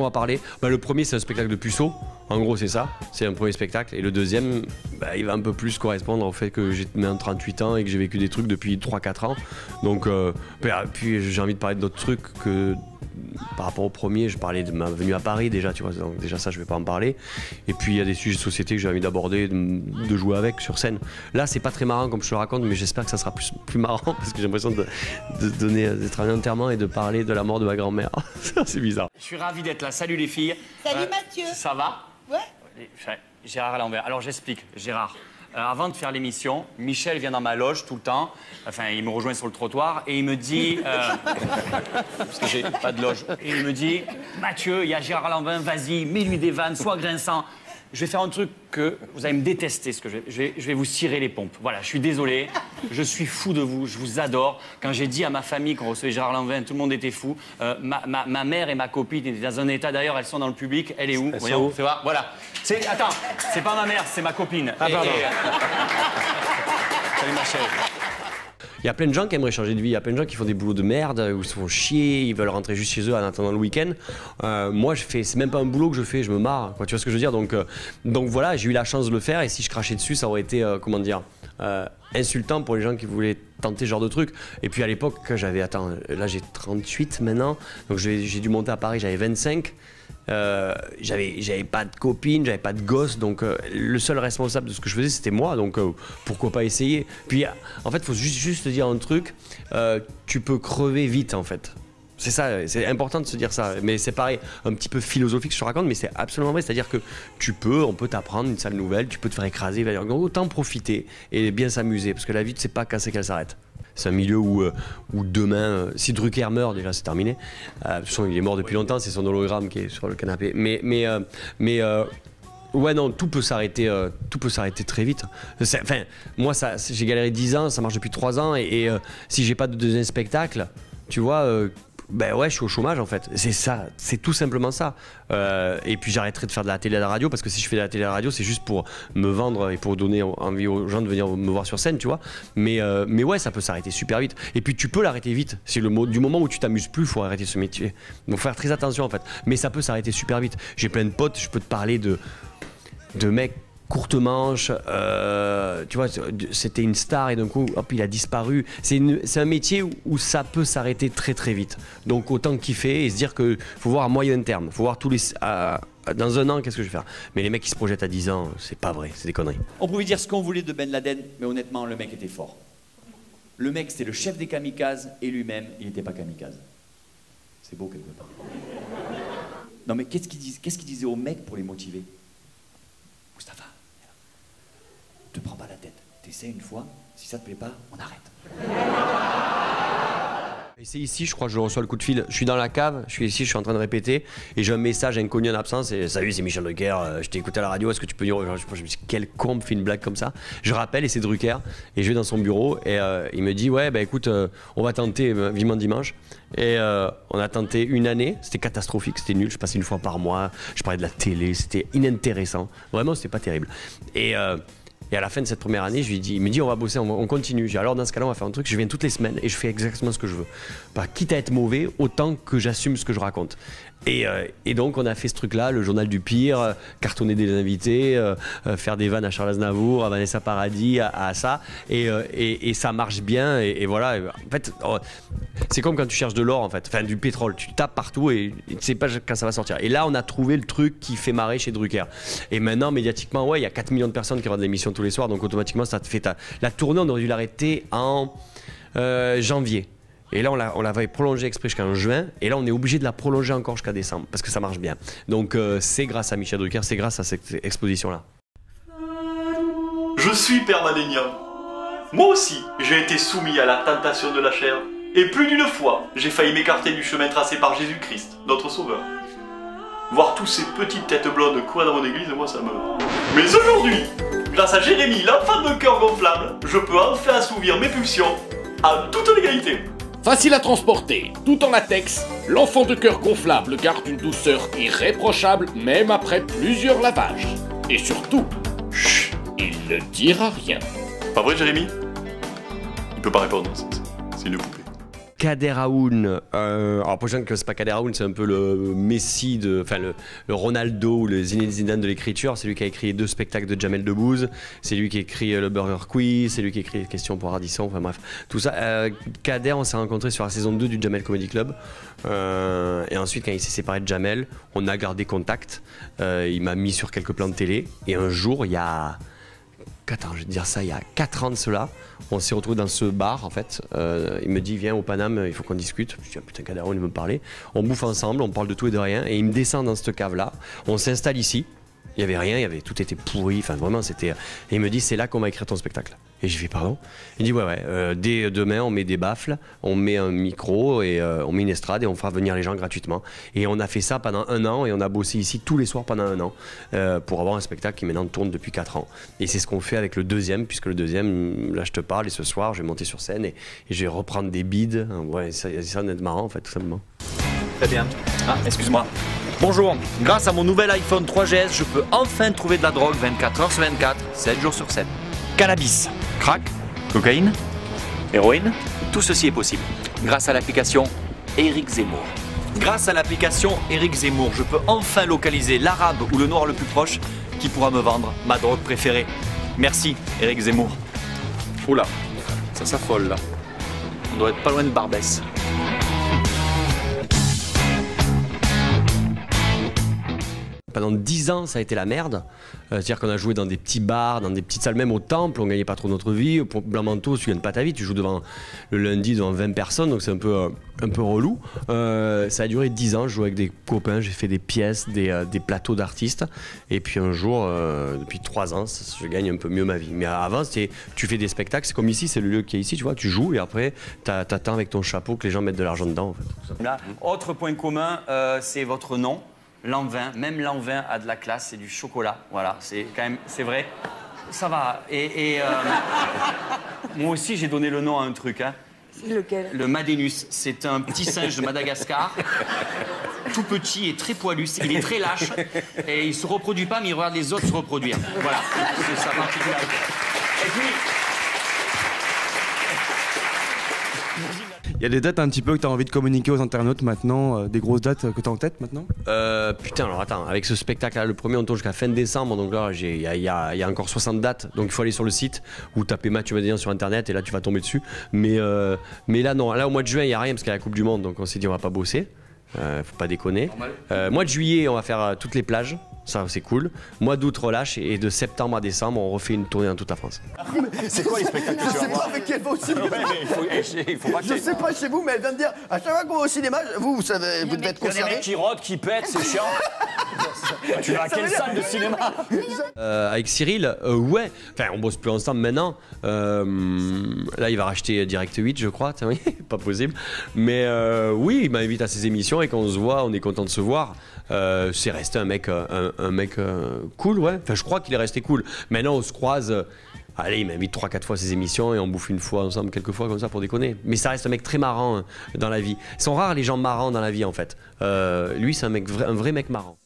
va parler. Bah, le premier, c'est un spectacle de puceau. En gros, c'est ça. C'est un premier spectacle. Et le deuxième, bah, il va un peu plus correspondre au fait que j'ai maintenant 38 ans et que j'ai vécu des trucs depuis 3-4 ans. Donc, puis j'ai envie de parler d'autres trucs que... Par rapport au premier, je parlais de ma venue à Paris déjà, tu vois, donc déjà ça je vais pas en parler. Et puis il y a des sujets de société que j'ai envie d'aborder, de jouer avec sur scène. Là c'est pas très marrant comme je te le raconte, mais j'espère que ça sera plus marrant parce que j'ai l'impression d'être un enterrement et de parler de la mort de ma grand-mère. C'est bizarre. Je suis ravi d'être là, salut les filles. Salut Mathieu. Ça va? Ouais. Gérard à l'envers. Alors j'explique, Gérard. Avant de faire l'émission, Michel vient dans ma loge tout le temps. Enfin, il me rejoint sur le trottoir et il me dit... parce que j'ai pas de loge. Et il me dit, Mathieu, il y a Gérard Lanvin, vas-y, mets-lui des vannes, sois grinçant. Je vais faire un truc que vous allez me détester, ce que je vais vous cirer les pompes. Voilà, je suis désolé, je suis fou de vous, je vous adore. Quand j'ai dit à ma famille qu'on recevait Gérard Lanvin, tout le monde était fou. Ma mère et ma copine étaient dans un état, d'ailleurs, elles sont dans le public. Elle est où? Voyons, fais voir, voilà. Attends, c'est pas ma mère, c'est ma copine. Ah, pardon. Salut ma chérie. Il y a plein de gens qui aimeraient changer de vie, il y a plein de gens qui font des boulots de merde, où ils se font chier, ils veulent rentrer juste chez eux en attendant le week-end. Moi, c'est même pas un boulot que je fais, je me marre, quoi, tu vois ce que je veux dire. Donc voilà, j'ai eu la chance de le faire et si je crachais dessus, ça aurait été, comment dire, insultant pour les gens qui voulaient tenter ce genre de truc. Et puis à l'époque, là j'ai 38 maintenant, donc j'ai dû monter à Paris, j'avais 25. J'avais pas de copine, j'avais pas de gosse, donc le seul responsable de ce que je faisais c'était moi, donc pourquoi pas essayer. Puis en fait il faut juste te dire un truc, tu peux crever vite en fait. C'est ça, c'est important de se dire ça, mais c'est pareil, un petit peu philosophique je te raconte, mais c'est absolument vrai, c'est-à-dire que on peut t'apprendre une sale nouvelle, tu peux te faire écraser, autant profiter et bien s'amuser, parce que la vie tu sais pas quand c'est qu'elle s'arrête. C'est un milieu où demain, si Drucker meurt, déjà c'est terminé. De toute façon, il est mort depuis longtemps, c'est son hologramme qui est sur le canapé. Ouais, non, tout peut s'arrêter très vite. Enfin, moi, j'ai galéré 10 ans, ça marche depuis 3 ans, et si j'ai pas de deuxième spectacle, tu vois, ben ouais, je suis au chômage en fait. C'est ça, c'est tout simplement ça. Et puis j'arrêterai de faire de la télé et de la radio parce que si je fais de la télé et de la radio, c'est juste pour me vendre et pour donner envie aux gens de venir me voir sur scène, tu vois. Mais ouais, ça peut s'arrêter super vite. Et puis tu peux l'arrêter vite. C'est du moment où tu t'amuses plus, il faut arrêter ce métier. Donc faut faire très attention en fait. Mais ça peut s'arrêter super vite. J'ai plein de potes, je peux te parler de mecs courte manche, tu vois, c'était une star et d'un coup, hop, il a disparu. C'est un métier où ça peut s'arrêter très très vite. Donc autant kiffer et se dire qu'il faut voir à moyen terme, faut voir tous les... dans un an, qu'est-ce que je vais faire? Mais les mecs qui se projettent à 10 ans, c'est pas vrai, c'est des conneries. On pouvait dire ce qu'on voulait de Ben Laden, mais honnêtement, le mec était fort. Le mec, c'était le chef des kamikazes et lui-même, il n'était pas kamikaze. C'est beau quelque part. Non mais qu'est-ce qu'il disait aux mecs pour les motiver? Mustapha, te prends pas la tête. T'essaies une fois, si ça te plaît pas, on arrête. Et c'est ici, je crois que je reçois le coup de fil. Je suis dans la cave, je suis ici, je suis en train de répéter et j'ai un message inconnu en absence. Et salut, c'est Michel Drucker, je t'ai écouté à la radio, est-ce que tu peux dire. Je me dis, quel con me fait une blague comme ça. Je rappelle et c'est Drucker. Et je vais dans son bureau et il me dit, ouais, bah écoute, on va tenter vivement dimanche. Et on a tenté une année, c'était catastrophique, c'était nul. Je passais une fois par mois, je parlais de la télé, c'était inintéressant. Vraiment, c'était pas terrible. Et à la fin de cette première année, il me dit on va bosser, on continue. J'ai dit alors dans ce cas-là on va faire un truc, je viens toutes les semaines et je fais exactement ce que je veux. Bah, quitte à être mauvais, autant que j'assume ce que je raconte. Et donc on a fait ce truc-là, le journal du pire, cartonner des invités, faire des vannes à Charles Aznavour, à Vanessa Paradis, à ça. Et ça marche bien. Et voilà. En fait, c'est comme quand tu cherches de l'or en fait, enfin du pétrole. Tu tapes partout et tu ne sais pas quand ça va sortir. Et là on a trouvé le truc qui fait marrer chez Drucker. Et maintenant médiatiquement, ouais, il y a 4 millions de personnes qui regardent l'émission tous les soirs, donc automatiquement ça te fait la tournée. On aurait dû l'arrêter en janvier. Et là, on l'avait prolongée exprès jusqu'en juin. Et là, on est obligé de la prolonger encore jusqu'à décembre parce que ça marche bien. Donc, c'est grâce à Michel Drucker, c'est grâce à cette exposition-là. Je suis permanénien. Moi aussi, j'ai été soumis à la tentation de la chair. Et plus d'une fois, j'ai failli m'écarter du chemin tracé par Jésus-Christ, notre sauveur. Voir tous ces petites têtes blondes courir dans mon église, moi, ça me... Mais aujourd'hui, grâce à Jérémy, l'enfant de cœur gonflable, je peux enfin assouvir mes pulsions à toute légalité. Facile à transporter, tout en latex, l'enfant de cœur gonflable garde une douceur irréprochable même après plusieurs lavages. Et surtout, chut, il ne dira rien. Pas vrai, Jérémy? Il peut pas répondre, c'est une poupée. Kader Aoun, alors pour les gens que c'est pas Kader Aoun, c'est un peu le Messi, enfin le Ronaldo ou le Zinedine Zidane de l'écriture. C'est lui qui a écrit 2 spectacles de Jamel Debbouze, c'est lui qui a écrit le Burger Quiz, c'est lui qui a écrit Questions pour Ardisson, enfin bref, tout ça. Kader, on s'est rencontrés sur la saison 2 du Jamel Comedy Club, et ensuite quand il s'est séparé de Jamel, on a gardé contact, il m'a mis sur quelques plans de télé, et un jour, il y a 4 ans de cela, on s'est retrouvés dans ce bar en fait. Il me dit viens au Paname, il faut qu'on discute. Je dis ah, putain Kader, il me parlait. On bouffe ensemble, on parle de tout et de rien, et il me descend dans cette cave là. On s'installe ici. Il y avait rien, tout était pourri. Enfin vraiment c'était. Et il me dit c'est là qu'on va écrire ton spectacle. Et je fais pardon. Il dit ouais. Dès demain on met des baffles, on met un micro et on met une estrade et on fera venir les gens gratuitement. Et on a fait ça pendant 1 an et on a bossé ici tous les soirs pendant 1 an pour avoir un spectacle qui maintenant tourne depuis 4 ans. Et c'est ce qu'on fait avec le deuxième, puisque le deuxième, là je te parle et ce soir je vais monter sur scène et je vais reprendre des bides. Ouais, ça va être marrant en fait tout simplement. Très bien. Ah, excuse-moi. Bonjour. Grâce à mon nouvel iPhone 3GS, je peux enfin trouver de la drogue 24 heures sur 24, 7 jours sur 7. Cannabis, crack, cocaïne, héroïne, tout ceci est possible grâce à l'application Éric Zemmour. Grâce à l'application Éric Zemmour, je peux enfin localiser l'arabe ou le noir le plus proche qui pourra me vendre ma drogue préférée. Merci Éric Zemmour. Oula, ça s'affole là. On doit être pas loin de Barbès. Pendant 10 ans, ça a été la merde. C'est-à-dire qu'on a joué dans des petits bars, dans des petites salles, même au temple, on gagnait pas trop notre vie. Pour Blanc-Manteau, tu gagnes pas ta vie, tu joues le lundi devant 20 personnes, donc c'est un peu relou. Ça a duré 10 ans, je jouais avec des copains, j'ai fait des pièces, des plateaux d'artistes. Et puis un jour, depuis 3 ans, je gagne un peu mieux ma vie. Mais avant, tu fais des spectacles, c'est comme ici, c'est le lieu qui est ici, tu vois, tu joues et après, t'attends avec ton chapeau que les gens mettent de l'argent dedans. En fait. Là, autre point commun, c'est votre nom. L'an 20, même l'an 20 a de la classe, c'est du chocolat. Voilà, c'est quand même, c'est vrai. Ça va. Moi aussi, j'ai donné le nom à un truc. Hein. Lequel? Le Madenus. C'est un petit singe de Madagascar, tout petit et très poilu. Il est très lâche et il se reproduit pas, mais il regarde les autres se reproduire. Voilà, c'est sa particularité. Et puis. Il y a des dates un petit peu que tu as envie de communiquer aux internautes maintenant, des grosses dates que tu as en tête maintenant? Putain, alors attends, avec ce spectacle-là, le premier on tourne jusqu'à fin décembre, donc là il y a encore 60 dates, donc il faut aller sur le site ou taper Mathieu Madénian sur internet et là tu vas tomber dessus. Mais là non, là au mois de juin il n'y a rien parce qu'il y a la Coupe du Monde, donc on s'est dit on va pas bosser, faut pas déconner. Mois de juillet on va faire toutes les plages. Ça c'est cool. Mois d'août relâche et de septembre à décembre on refait une tournée dans toute la France. C'est quoi les spectacles que tu vas voir? Je sais pas avec quelle voix au cinéma. Il faut pas je sais pas chez vous, mais elle vient de dire à chaque fois qu'on va au cinéma, vous savez, vous devez être concerné. Il y a des mecs qui rôdent, qui pètent, c'est chiant. Tu vas à quelle salle de cinéma? Avec Cyril, ouais. Enfin, on bosse plus ensemble maintenant. Là, il va racheter Direct 8, je crois. Oui, pas possible. Mais oui, il m'invite à ses émissions et quand on se voit, on est content de se voir. C'est resté un mec cool, ouais. Enfin, je crois qu'il est resté cool. Maintenant, on se croise. Allez, il m'invite 3-4 fois à ses émissions et on bouffe une fois ensemble, quelques fois comme ça pour déconner. Mais ça reste un mec très marrant dans la vie. Ils sont rares les gens marrants dans la vie en fait. Lui, c'est un vrai mec marrant.